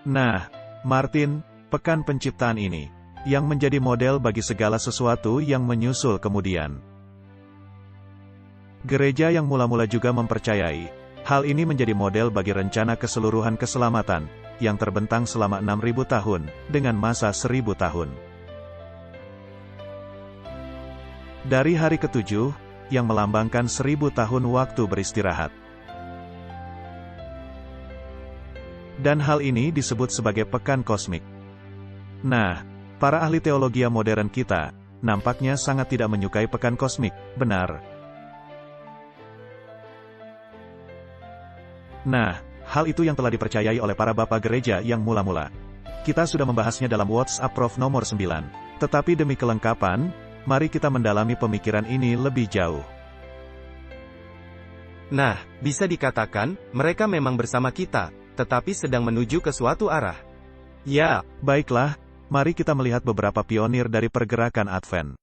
Nah, Martin, pekan penciptaan ini, yang menjadi model bagi segala sesuatu yang menyusul kemudian. Gereja yang mula-mula juga mempercayai, hal ini menjadi model bagi rencana keseluruhan keselamatan, yang terbentang selama 6.000 tahun, dengan masa 1.000 tahun. Dari hari ke-7, yang melambangkan 1.000 tahun waktu beristirahat. Dan hal ini disebut sebagai pekan kosmik. Nah, para ahli teologi modern kita, nampaknya sangat tidak menyukai pekan kosmik, benar? Nah, hal itu yang telah dipercayai oleh para bapak gereja yang mula-mula. Kita sudah membahasnya dalam WhatsApp Prof nomor 9. Tetapi demi kelengkapan, mari kita mendalami pemikiran ini lebih jauh. Nah, bisa dikatakan, mereka memang bersama kita, tetapi sedang menuju ke suatu arah. Ya, baiklah, mari kita melihat beberapa pionir dari pergerakan Advent.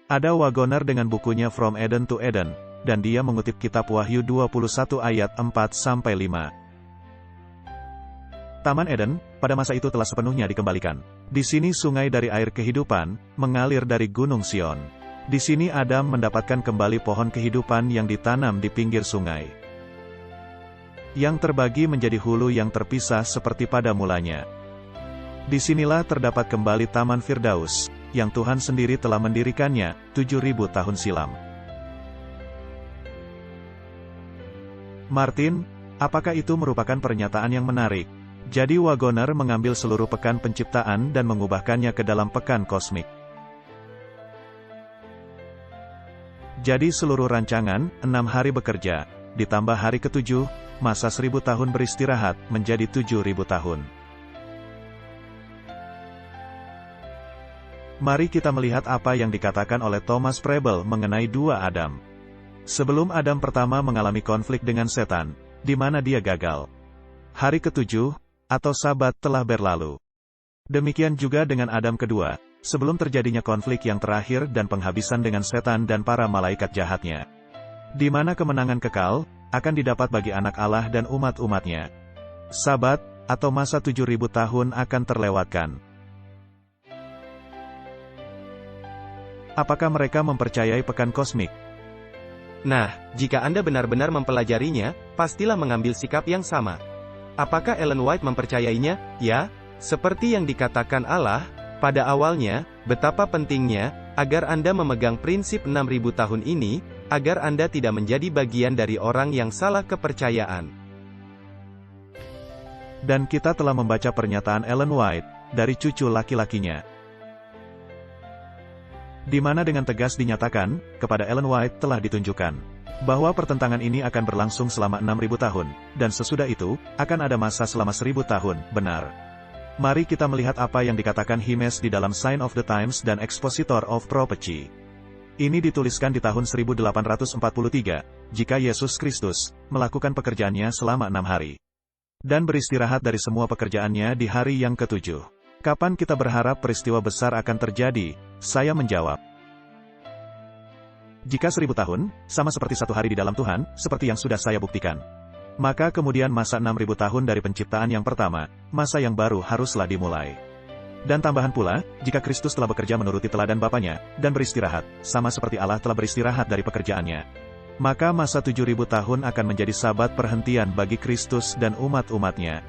Ada Wagoner dengan bukunya From Eden to Eden, dan dia mengutip kitab Wahyu 21 ayat 4-5. Taman Eden, pada masa itu telah sepenuhnya dikembalikan. Di sini sungai dari air kehidupan, mengalir dari Gunung Sion. Di sini Adam mendapatkan kembali pohon kehidupan yang ditanam di pinggir sungai. Yang terbagi menjadi hulu yang terpisah seperti pada mulanya. Disinilah terdapat kembali Taman Firdaus, yang Tuhan sendiri telah mendirikannya, 7.000 tahun silam. Martin, apakah itu merupakan pernyataan yang menarik? Jadi Wagoner mengambil seluruh pekan penciptaan dan mengubahkannya ke dalam pekan kosmik. Jadi seluruh rancangan, 6 hari bekerja, ditambah hari ke-7, masa 1.000 tahun beristirahat, menjadi 7.000 tahun. Mari kita melihat apa yang dikatakan oleh Thomas Prebble mengenai dua Adam. Sebelum Adam pertama mengalami konflik dengan setan, di mana dia gagal. Hari ke-7, atau Sabat telah berlalu. Demikian juga dengan Adam kedua, sebelum terjadinya konflik yang terakhir dan penghabisan dengan setan dan para malaikat jahatnya. Di mana kemenangan kekal, akan didapat bagi anak Allah dan umat-umatnya. Sabat, atau masa 7.000 tahun akan terlewatkan. Apakah mereka mempercayai pekan kosmik? Nah, jika Anda benar-benar mempelajarinya, pastilah mengambil sikap yang sama. Apakah Ellen White mempercayainya? Ya, seperti yang dikatakan Allah, pada awalnya, betapa pentingnya, agar Anda memegang prinsip 6.000 tahun ini, agar Anda tidak menjadi bagian dari orang yang salah kepercayaan. Dan kita telah membaca pernyataan Ellen White, dari cucu laki-lakinya. Di mana dengan tegas dinyatakan, kepada Ellen White telah ditunjukkan, bahwa pertentangan ini akan berlangsung selama 6.000 tahun, dan sesudah itu, akan ada masa selama 1.000 tahun, benar. Mari kita melihat apa yang dikatakan Himes di dalam Sign of the Times dan Expositor of Prophecy. Ini dituliskan di tahun 1843, jika Yesus Kristus melakukan pekerjaannya selama 6 hari. Dan beristirahat dari semua pekerjaannya di hari yang ke-7. Kapan kita berharap peristiwa besar akan terjadi? Saya menjawab. Jika 1.000 tahun, sama seperti 1 hari di dalam Tuhan, seperti yang sudah saya buktikan. Maka kemudian masa 6.000 tahun dari penciptaan yang pertama, masa yang baru haruslah dimulai. Dan tambahan pula, jika Kristus telah bekerja menuruti teladan Bapanya, dan beristirahat, sama seperti Allah telah beristirahat dari pekerjaannya. Maka masa 7.000 tahun akan menjadi sabat perhentian bagi Kristus dan umat-umatnya.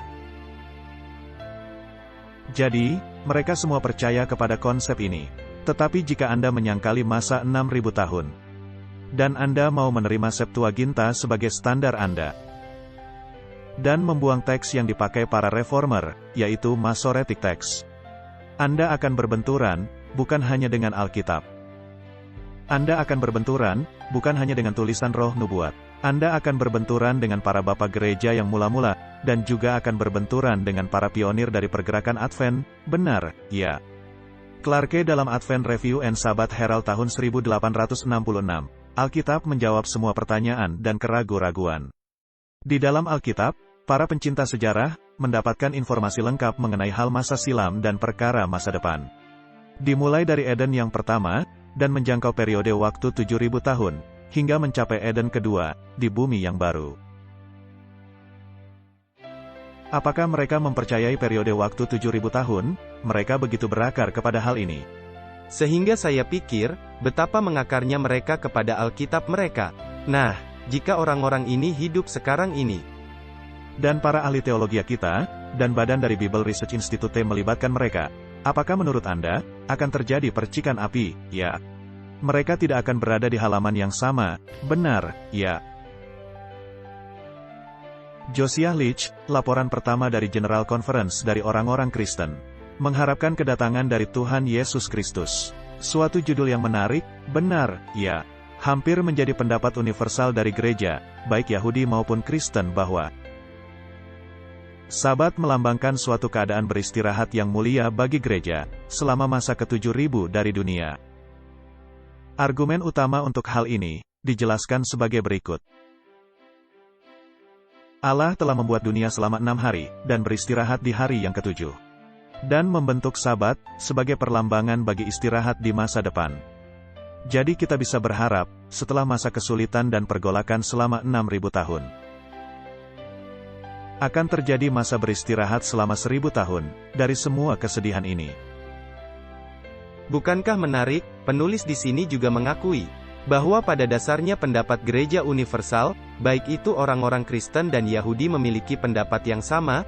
Jadi, mereka semua percaya kepada konsep ini. Tetapi jika Anda menyangkali masa 6.000 tahun, dan Anda mau menerima Septuaginta sebagai standar Anda, dan membuang teks yang dipakai para reformer, yaitu Masoretic Text, Anda akan berbenturan, bukan hanya dengan Alkitab. Anda akan berbenturan, bukan hanya dengan tulisan roh nubuat. Anda akan berbenturan dengan para bapak gereja yang mula-mula, dan juga akan berbenturan dengan para pionir dari pergerakan Advent, benar, ya. Clarke dalam Advent Review and Sabbath Herald tahun 1866, Alkitab menjawab semua pertanyaan dan keraguan-raguan. Di dalam Alkitab, para pencinta sejarah, mendapatkan informasi lengkap mengenai hal masa silam dan perkara masa depan. Dimulai dari Eden yang pertama, dan menjangkau periode waktu 7.000 tahun, hingga mencapai Eden kedua, di bumi yang baru. Apakah mereka mempercayai periode waktu 7.000 tahun? Mereka begitu berakar kepada hal ini. Sehingga saya pikir, betapa mengakarnya mereka kepada Alkitab mereka. Nah, jika orang-orang ini hidup sekarang ini, Dan para ahli teologi kita, dan badan dari Bible Research Institute melibatkan mereka, apakah menurut Anda, akan terjadi percikan api? Ya. Mereka tidak akan berada di halaman yang sama. Benar, ya. Josiah Leach, laporan pertama dari General Conference dari orang-orang Kristen, mengharapkan kedatangan dari Tuhan Yesus Kristus. Suatu judul yang menarik, benar, ya. Hampir menjadi pendapat universal dari gereja, baik Yahudi maupun Kristen bahwa Sabat melambangkan suatu keadaan beristirahat yang mulia bagi gereja, selama masa ke-7.000 dari dunia. Argumen utama untuk hal ini, dijelaskan sebagai berikut. Allah telah membuat dunia selama 6 hari, dan beristirahat di hari yang ke-7. Dan membentuk Sabat, sebagai perlambangan bagi istirahat di masa depan. Jadi kita bisa berharap, setelah masa kesulitan dan pergolakan selama 6.000 tahun, akan terjadi masa beristirahat selama 1.000 tahun, dari semua kesedihan ini. Bukankah menarik, penulis di sini juga mengakui, bahwa pada dasarnya pendapat gereja universal, baik itu orang-orang Kristen dan Yahudi memiliki pendapat yang sama,